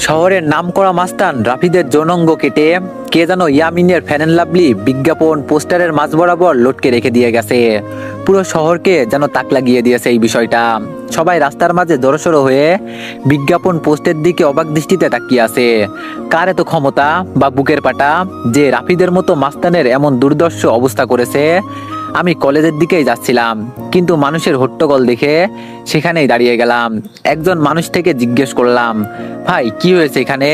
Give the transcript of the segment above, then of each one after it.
শহরের নামকরা মাস্তান রাফিদের যৌনাঙ্গ কেটে কে যেন ইয়ামিনের ফ্যান অ্যান্ড লাভলি বিজ্ঞাপন পোস্টারের মাঝ বরাবর লটকে রেখে দিয়ে গেছে। পুরো শহরকে যেন তাক লাগিয়ে দিয়েছে এই বিষয়টা। সবাই রাস্তার মাঝে জড়সড় হয়ে বিজ্ঞাপন পোস্টের দিকে অবাক দৃষ্টিতে তাকিয়ে আছে। কার এত ক্ষমতা বা বুকের পাটা যে রাফিদের মতো মাস্তানের এমন দুর্দর্শ অবস্থা করেছে। আমি কলেজের দিকেই যাচ্ছিলাম, কিন্তু মানুষের হট্টগোল দেখে সেখানেই দাঁড়িয়ে গেলাম। একজন মানুষ থেকে জিজ্ঞেস করলাম, ভাই কি হয়েছে এখানে?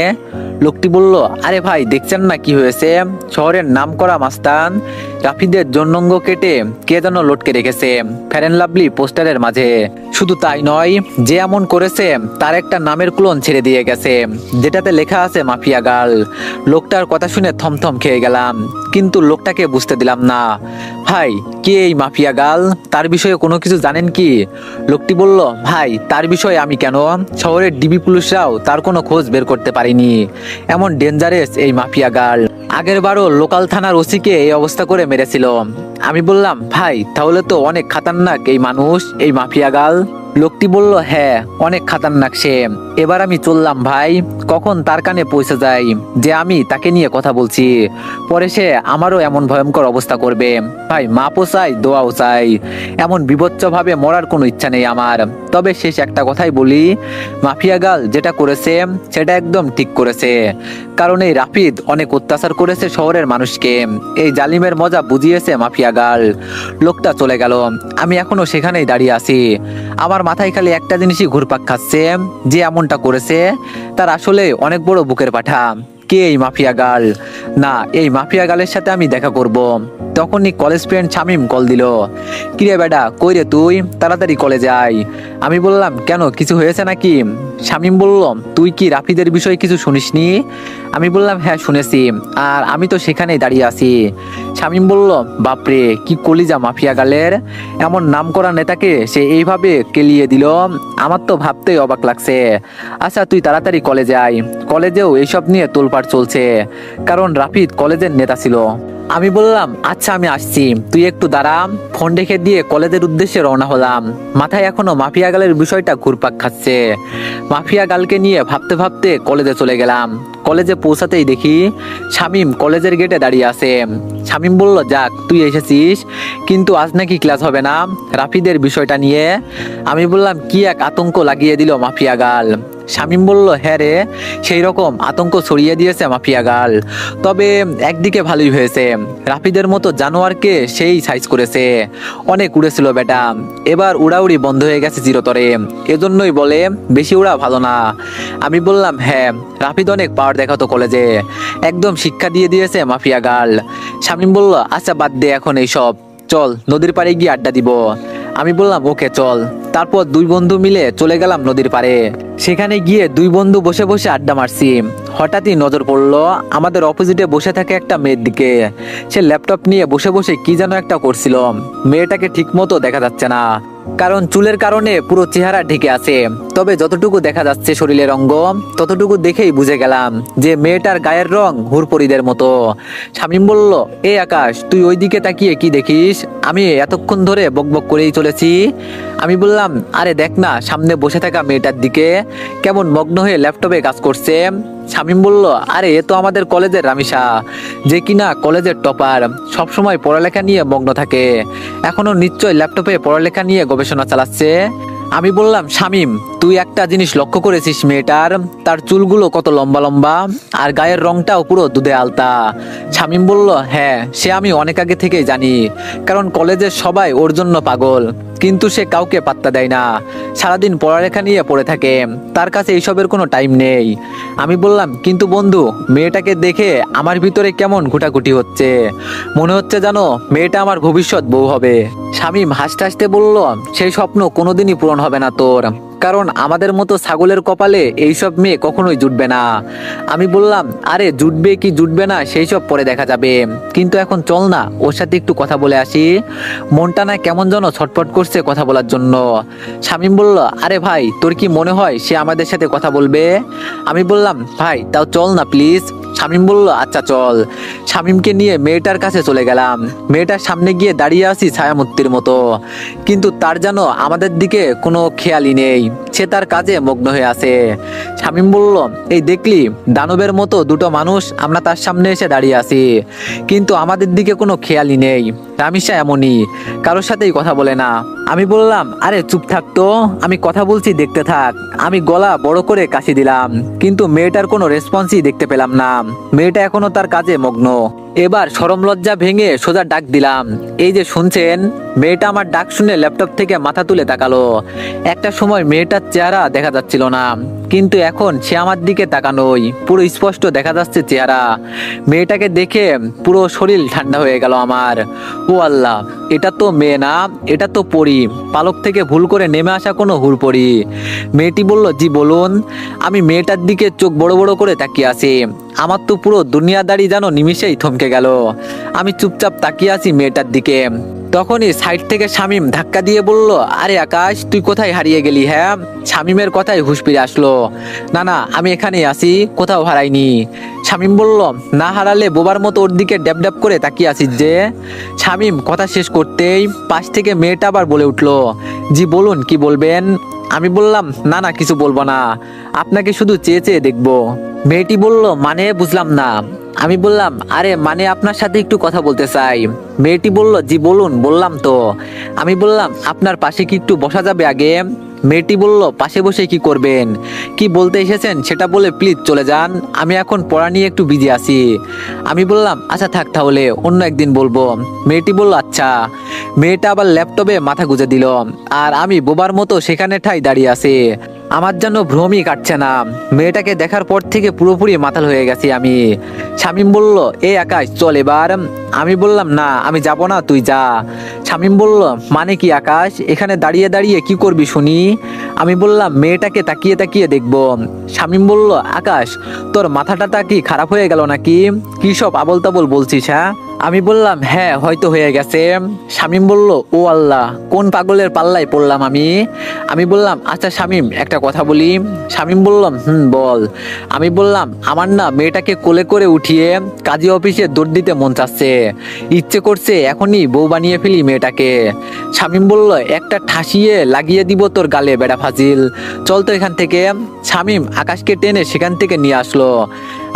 লোকটি বলল, আরে ভাই দেখছেন না কি হয়েছে? শহরের নামকরা মাস্তান রাফিদের যৌনাঙ্গ কেটে কে যেন লটকে রেখেছে ফেয়ার অ্যান্ড লাভলি পোস্টারের মাঝে। শুধু তাই নয়, যে এমন করেছে তার একটা নামের ক্লোন ছেড়ে দিয়ে গেছে, যেটাতে লেখা আছে মাফিয়া গার্ল। লোকটার কথা শুনে থমথম খেয়ে গেলাম, কিন্তু লোকটাকে বুঝতে দিলাম না। ভাই কে এই মাফিয়া গার্ল? তার বিষয়ে কোনো কিছু জানেন কি? লোকটি বলল, ভাই তার বিষয়ে আমি কেন, শহরের ডিবি পুলিশরাও তার কোনো খোঁজ বের করতে পারিনি। এমন ডেঞ্জারাস এই মাফিয়া গার্ল। আগের বারও লোকাল থানার ওসিকে এই অবস্থা করে মেরেছিল। আমি বললাম, ভাই তাহলে তো অনেক খাতারনাক এই মানুষ, এই মাফিয়া গার্ল। লোকটি বলল, হ্যাঁ অনেক খাতারনাক সে। এবার আমি চললাম ভাই, কখন তার কানে পৌঁছে যায় যে আমি তাকে নিয়ে কথা বলছি। পরে সে আমারও এমন ভয়ঙ্কর অবস্থা করবে। ভাই মাপও চাই, দোয়াও চাই। এমন বিভৎসভাবে মরার কোনো ইচ্ছা নেই আমার। তবে শেষ একটা কথাই বলি, মাফিয়া গার্ল যেটা করেছে সেটা একদম ঠিক করেছে। কারণ এই রাফিদ অনেক অত্যাচার করেছে শহরের মানুষকে। এই জালিমের মজা বুঝিয়েছে মাফিয়া গার্ল। লোকটা চলে গেল, আমি এখনো সেখানেই দাঁড়িয়ে আছি। আমার মাথায় খালি একটা জিনিসই ঘুরপাক খাচ্ছে, যে এমনটা করেছে তার আসলে অনেক বড় বুকের পাঠা। কে এই মাফিয়া গার্ল? না, এই মাফিয়া গার্লের সাথে আমি দেখা করব। তখনই কলেজ ফ্রেন্ড শামিম কল দিল। কিরে বেডা কই রে তুই? তাড়াতাড়ি কলেজে আয়। আমি বললাম, কেন কিছু হয়েছে নাকি? শামিম বলল, তুই কি রাফিদের বিষয়ে কিছু শুনিসনি? আমি বললাম, হ্যাঁ শুনেছি, আর আমি তো সেখানেই দাঁড়িয়ে আছি। শামিম বলল, বাপরে কি কলিজা মাফিয়া গালের, এমন নামকরা নেতাকে সে এইভাবে কেলিয়ে দিল। আমার তো ভাবতেই অবাক লাগছে। আচ্ছা তুই তাড়াতাড়ি কলেজে আয়। কলেজেও এইসব নিয়ে তোলপাড় চলছে, কারণ রাফিদ কলেজের নেতা ছিল। আমি বললাম, আচ্ছা আমি আসছি, তুই একটু দাঁড়া। ফোন রেখে দিয়ে কলেজের উদ্দেশ্যে রওনা হলাম। মাথায় এখনো মাফিয়া গালের বিষয়টা ঘুরপাক খাচ্ছে। মাফিয়া গালকে নিয়ে ভাবতে ভাবতে কলেজে চলে গেলাম। কলেজে পৌঁছাতেই দেখি শামিম কলেজের গেটে দাঁড়িয়ে আছে। শামিম বলল, যাক তুই এসেছিস, কিন্তু আজ নাকি ক্লাস হবে না রাফিদের বিষয়টা নিয়ে। আমি বললাম, কি এক আতঙ্ক লাগিয়ে দিল মাফিয়া গাল। শামিম বলল, হ্যাঁ রে, সেই রকম আতঙ্ক ছড়িয়ে দিয়েছে মাফিয়া গাল। তবে একদিকে ভালোই হয়েছে, রাফিদের মতো জানোয়ারকে সেই সাইজ করেছে। অনেক উড়েছিল বেটা, এবার উড়াউড়ি বন্ধ হয়ে গেছে চিরতরে। এজন্যই বলে বেশি উড়া ভালো না। আমি বললাম, হ্যাঁ রাফিদ অনেক পাওয়ার দেখাতো কলেজে, একদম শিক্ষা দিয়ে দিয়েছে মাফিয়া গার্ল। শামিম বলল, আচ্ছা বাদ দে এখন এইসব, চল নদীর পাড়ে গিয়ে আড্ডা দিব। আমি বললাম, ওকে চল। তারপর দুই বন্ধু মিলে চলে গেলাম নদীর পাড়ে। সেখানে গিয়ে দুই বন্ধু বসে বসে আড্ডা মারছি। হঠাৎই নজর পড়লো আমাদের অপোজিটে বসে থাকে একটা মেয়ের দিকে। সে ল্যাপটপ নিয়ে বসে বসে কি যেন একটা করছিল। মেয়েটাকে ঠিক মতো দেখা যাচ্ছে না, কারণ চুলের কারণে পুরো চেহারা ঢেকে আছে। তবে যতটুকু দেখা যাচ্ছে শরীরের অঙ্গ, ততটুকু দেখেই বুঝে গেলাম যে মেয়েটার গায়ের রং হুরপরিদের মতো। শামিম বলল, এই আকাশ তুই ওই দিকে তাকিয়ে কি দেখিস? আমি এতক্ষণ ধরে বকবক করেই চলেছি। আমি বললাম, আরে দেখ না সামনে বসে থাকা মেয়েটার দিকে, কেমন মগ্ন হয়ে ল্যাপটপে কাজ করছে। শামিম বলল, আরে এ তো আমাদের কলেজের রামিসা, যে কিনা কলেজের টপার, সবসময় পড়ালেখা নিয়ে মগ্ন থাকে। এখনো নিশ্চয় ল্যাপটপে পড়ালেখা নিয়ে গবেষণা চালাচ্ছে। আমি বললাম, শামিম তুই একটা জিনিস লক্ষ্য করেছিস মেয়েটার? তার চুলগুলো কত লম্বা লম্বা, আর গায়ের রংটাও পুরো দুধে আলতা। শামিম বলল, হ্যাঁ সে আমি অনেক আগে থেকেই জানি, কারণ কলেজের সবাই ওর জন্য পাগল, কিন্তু সে কাউকে পাত্তা দেয় না। সারাদিন পড়ালেখা নিয়ে পড়ে থাকে, তার কাছে এইসবের কোনো টাইম নেই। আমি বললাম, কিন্তু বন্ধু মেয়েটাকে দেখে আমার ভিতরে কেমন ঘুটাঘুটি হচ্ছে, মনে হচ্ছে জানো মেয়েটা আমার ভবিষ্যৎ বউ হবে। শামিম হাসতে হাসতে বলল, সেই স্বপ্ন কোনোদিনই পূরণ হবে না তোর, কারণ আমাদের মতো ছাগলের কপালে এইসব মেয়ে কখনোই জুটবে না। আমি বললাম, আরে জুটবে কি জুটবে না সেই সব পরে দেখা যাবে, কিন্তু এখন চল না ওর সাথে একটু কথা বলে আসি। মনটা না কেমন যেন ছটফট করছে কথা বলার জন্য। শামিম বলল, আরে ভাই তোর কি মনে হয় সে আমাদের সাথে কথা বলবে? আমি বললাম, ভাই তাও চল না প্লিজ। শামীম বলল আচ্ছা চল। শামীমকে নিয়ে মেয়েটার কাছে চলে গেলাম। মেয়েটার সামনে গিয়ে দাঁড়িয়ে আছি ছায়ামূর্তির মতো, কিন্তু তার যেন আমাদের দিকে কোনো খেয়ালই নেই, সে তার কাজে মগ্ন হয়ে আছে। শামীম বলল এই দেখলি দানবের মতো দুটো মানুষ আমরা তার সামনে এসে দাঁড়িয়ে আছি, কিন্তু আমাদের দিকে কোনো খেয়ালই নেই। রামিসা এমনই, কারোর সাথেই কথা বলে না। আমি বললাম আরে চুপ থাকতো, আমি কথা বলছি দেখতে থাক। আমি গলা বড় করে কাশি দিলাম, কিন্তু মেয়েটার কোনো রেসপন্সই দেখতে পেলাম না। মেয়েটা এখনো তার কাজে মগ্ন। এবার শরম লজ্জা ভেঙে সোজা ডাক দিলাম, এই যে শুনছেন। মেয়েটা আমার ডাক শুনে ল্যাপটপ থেকে মাথা তুলে তাকালো। একটা সময় মেয়েটার চেহারা দেখা যাচ্ছিল না, কিন্তু এখন সে আমার দিকে তাকানোই, পুরো স্পষ্ট দেখা যাচ্ছে চেহারা। মেয়েটাকে দেখে পুরো শরীর ঠান্ডা হয়ে গেল আমার। ও আল্লাহ, এটা তো মেয়ে না, এটা তো পরী, পালক থেকে ভুল করে নেমে আসা কোনো হুড়পড়ি। মেয়েটি বলল জি বলুন। আমি মেয়েটার দিকে চোখ বড় বড় করে তাকিয়ে আছি। আমার তো পুরো দুনিয়াদারি যেন নিমিষেই থমকে গেল। আমি চুপচাপ তাকিয়ে আছি মেয়েটার দিকে। তখনই সাইড থেকে শামীম ধাক্কা দিয়ে বলল আরে আকাশ, তুই কোথায় হারিয়ে গেলি? হ্যাঁ। শামীমের কথায় হুঁশ ফিরে আসলো। না না, আমি এখানেই আছি, কোথাও হারাইনি। শামীম বলল না হারালে বোবার মতো ওর দিকে ড্যাব ড্যাব করে তাকিয়ে আছিস যে। শামীম কথা শেষ করতেই পাশ থেকে মেয়েটা আবার বলে উঠলো জি বলুন, কি বলবেন? আমি বললাম না না, কিছু বলবো না, আপনাকে শুধু চেয়ে চেয়ে দেখবো। মেয়েটি বলল মানে বুঝলাম না। আমি বললাম আরে মানে আপনার সাথে একটু কথা বলতে চাই। মেয়েটি বলল জি বলুন, বললাম তো। আমি বললাম আপনার পাশে কি একটু বসা যাবে আগে? মেয়েটি বলল পাশে বসে কি করবেন? কি বলতে এসেছেন সেটা বলে প্লিজ চলে যান, আমি এখন পড়া নিয়ে একটু বিজি আছি। আমি বললাম আচ্ছা থাক তাহলে, অন্য একদিন বলবো। মেয়েটি বলল আচ্ছা। মেয়েটা আবার ল্যাপটপে মাথা গুঁজে দিল, আর আমি বোবার মতো সেখানে ঠাই দাঁড়িয়ে আছি। আমার যেন ভ্রমই কাটছে না। মেয়েটাকে দেখার পর থেকে পুরোপুরি মাতাল হয়ে গেছি আমি। শামীম বলল এই আকাশ চল এবার। আমি বললাম না, আমি যাব না, তুই যা। শামীম বলল মানে কি আকাশ, এখানে দাঁড়িয়ে দাঁড়িয়ে কি করবি শুনি? আমি বললাম মেয়েটাকে তাকিয়ে তাকিয়ে দেখবো। শামীম বলল আকাশ, তোর মাথাটা কি খারাপ হয়ে গেল নাকি? কি সব আবল তাবল বলছিস? হ্যাঁ। আমি বললাম হ্যাঁ হয়তো হয়ে গেছে। শামীম বলল ও আল্লাহ, কোন পাগলের পাল্লায় পড়লাম আমি? আমি বললাম আচ্ছা শামীম, একটা কথা বলি। শামীম বলল বল। আমি বললাম আমার না মেয়েটাকে কোলে করে উঠিয়ে কাজী অফিসে দৌড় দিতে মন চাচ্ছে, ইচ্ছে করছে এখনই বউ বানিয়ে ফেলি মেয়েটাকে। শামীম বলল একটা ঠাসিয়ে লাগিয়ে দিব তোর গালে বেড়া ফাজিল, চল তো এখান থেকে। শামীম আকাশকে টেনে সেখান থেকে নিয়ে আসলো।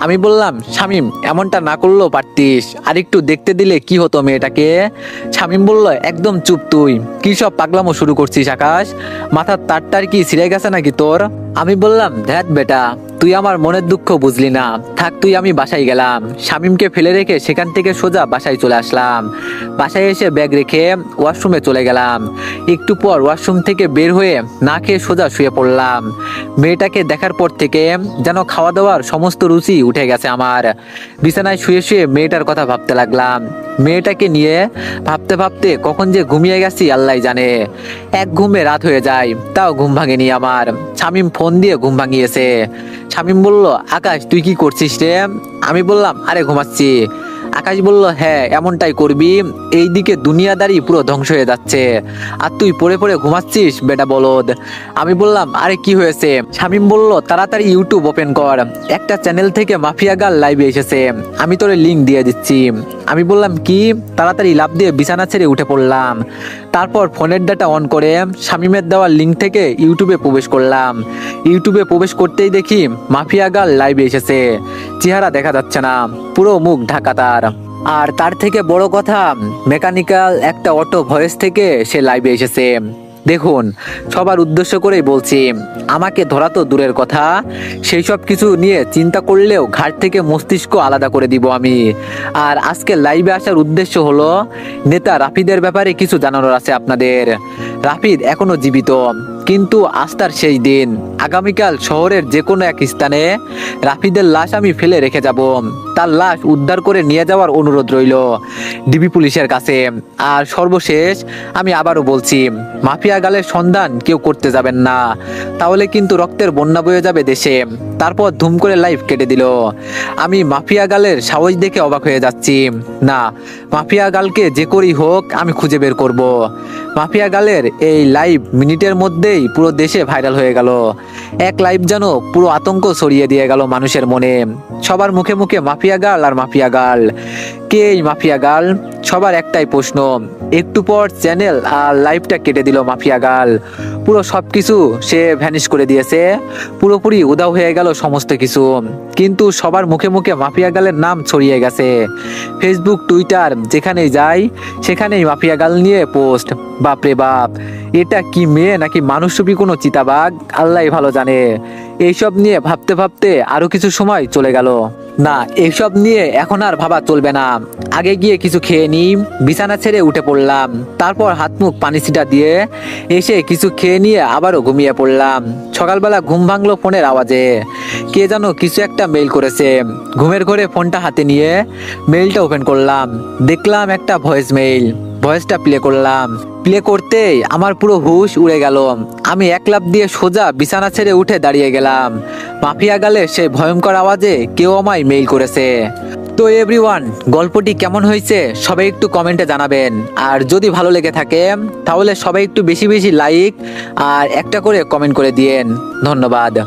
আমি বললাম শামীম এমনটা না করলেও পারতিস, আর একটু দেখতে দিলে কি হতো মেয়েটাকে। শামীম বলল একদম চুপ, তুই কি সব পাগলামো শুরু করছিস আকাশ? মাথার তারটার কি ছিঁড়ে গেছে নাকি তোর? আমি বললাম ধ্যাত বেটা, তুই আমার মনের দুঃখ বুঝলি না, থাক তুই, আমি বাসায় গেলাম। শামীমকে ফেলে রেখে সেখান থেকে সোজা বাসায় চলে আসলাম। বাসায় এসে ব্যাগ রেখে ওয়াশরুমে চলে গেলাম। একটু পর ওয়াশরুম থেকে বের হয়ে না খেয়ে সোজা শুয়ে পড়লাম। মেয়েটাকে দেখার পর থেকে যেন খাওয়া দাওয়ার সমস্ত রুচি উঠে গেছে আমার। বিছানায় শুয়ে শুয়ে মেয়েটার কথা ভাবতে লাগলাম। মেয়েটাকে নিয়ে ভাবতে ভাবতে কখন যে ঘুমিয়ে গেছি আল্লাহ জানে। এক ঘুমে রাত হয়ে যায়, তাও ঘুম ভাঙেনি আমার। শামীম ফোন দিয়ে ঘুম ভাঙিয়েছে। শামীম বলল আকাশ তুই কি করছিস রে? আমি বললাম আরে ঘুমাচ্ছি। আকাশ বলল হ্যাঁ এমনটাই করবি, এইদিকে দুনিয়াদারি পুরো ধ্বংস হয়ে যাচ্ছে, আর তুই পড়ে পড়ে ঘুমাচ্ছিস বেটা বলদ। আমি বললাম আরে কি হয়েছে? শামীম বলল তাড়াতাড়ি ইউটিউব ওপেন কর, একটা চ্যানেল থেকে মাফিয়া গার্ল লাইভে এসেছে, আমি তোরে লিঙ্ক দিয়ে দিচ্ছি। আমি বললাম কি? তাড়াতাড়ি লাফ দিয়ে বিছানা ছেড়ে উঠে পড়লাম। তারপর ফোনের ডাটা অন করে শামীমের দেওয়া লিঙ্ক থেকে ইউটিউবে প্রবেশ করলাম। ইউটিউবে প্রবেশ করতেই দেখি মাফিয়া গার্ল লাইভে এসেছে। চেহারা দেখা যাচ্ছে না, পুরো মুখ ঢাকা তার। আর তার থেকে বড় কথা, মেকানিক্যাল একটা অটো ভয়েস থেকে সে লাইভে এসেছে। দেখুন, সবার উদ্দেশ্য করেই বলছি, আমাকে ধরা তো দূরের কথা, সেই সব কিছু নিয়ে চিন্তা করলেও ঘাট থেকে মস্তিষ্ক আলাদা করে দিব আমি। আর আজকে লাইভে আসার উদ্দেশ্য হলো নেতা রাফিদের ব্যাপারে কিছু জানানোর আছে আপনাদের। রাফিদ এখনো জীবিত, কিন্তু আজ তার শেষ দিন। আগামীকাল শহরের যে কোনো এক স্থানে রাফিদের লাশ আমি ফেলে রেখে যাব। তার লাশ উদ্ধার করে নিয়ে যাওয়ার অনুরোধ রইল ডিবি পুলিশের কাছে। আর সর্বশেষ আমি আবারও বলছি, মাফিয়া গালের সন্ধান কেউ করতে যাবেন না, তাহলে কিন্তু রক্তের বন্যা বয়ে যাবে দেশে। তারপর ধুম করে লাইফ কেটে দিল। আমি মাফিয়া গালের সাহস দেখে অবাক হয়ে যাচ্ছি। না, মাফিয়া গালকে যে করেই হোক আমি খুঁজে বের করব। মাফিয়া গালের এই লাইভ মিনিটের মধ্যেই দিয়েই পুরো দেশে ভাইরাল হয়ে গেল। এক লাইভ যেন পুরো আতঙ্ক ছড়িয়ে দিয়ে গেল মানুষের মনে। সবার মুখে মুখে মাফিয়া গার্ল আর মাফিয়া গার্ল। কে এই মাফিয়া গার্ল? সবার একটাই প্রশ্ন। একটু পর চ্যানেল আর লাইভটা কেটে দিল মাফিয়া গার্ল। পুরো সবকিছু সে ভ্যানিশ করে দিয়েছে। পুরোপুরি উধাও হয়ে গেল সমস্ত কিছু। কিন্তু সবার মুখে মুখে মাফিয়া গার্লের নাম ছড়িয়ে গেছে। ফেসবুক, টুইটার যেখানেই যাই সেখানেই মাফিয়া গার্ল নিয়ে পোস্ট। বাপরে বাপ, এটা কি মেয়ে নাকি মানুষরূপী কোনো চিতাবাঘ, আল্লাহই ভালো জানে। এইসব নিয়ে ভাবতে ভাবতে আরো কিছু সময় চলে গেল। না, এইসব নিয়ে এখন আর ভাবা চলবে না। আগে গিয়ে কিছু খেয়ে নিই। বিছানা ছেড়ে উঠে পড়লাম। তারপর হাত মুখ পানি ছিটা দিয়ে এসে কিছু খেয়ে নিয়ে আবারও ঘুমিয়ে পড়লাম। সকালবেলা ঘুম ভাঙলো ফোনের আওয়াজে। কে যেন কিছু একটা মেইল করেছে। ঘুমের ঘরে ফোনটা হাতে নিয়ে মেইলটা ওপেন করলাম। দেখলাম একটা ভয়েস মেইল। ভয়েসটা প্লে করলাম। প্লে করতেই আমার পুরো হুশ উড়ে গেল। আমি এক লাফ দিয়ে সোজা বিছানা ছেড়ে উঠে দাঁড়িয়ে গেলাম। মাফিয়া গালে সেই ভয়ঙ্কর আওয়াজে কেউ আমায় মেইল করেছে। তো এভরিওয়ান, গল্পটি কেমন হয়েছে সবাই একটু কমেন্টে জানাবেন। আর যদি ভালো লেগে থাকে তাহলে সবাই একটু বেশি বেশি লাইক আর একটা করে কমেন্ট করে দিয়েন। ধন্যবাদ।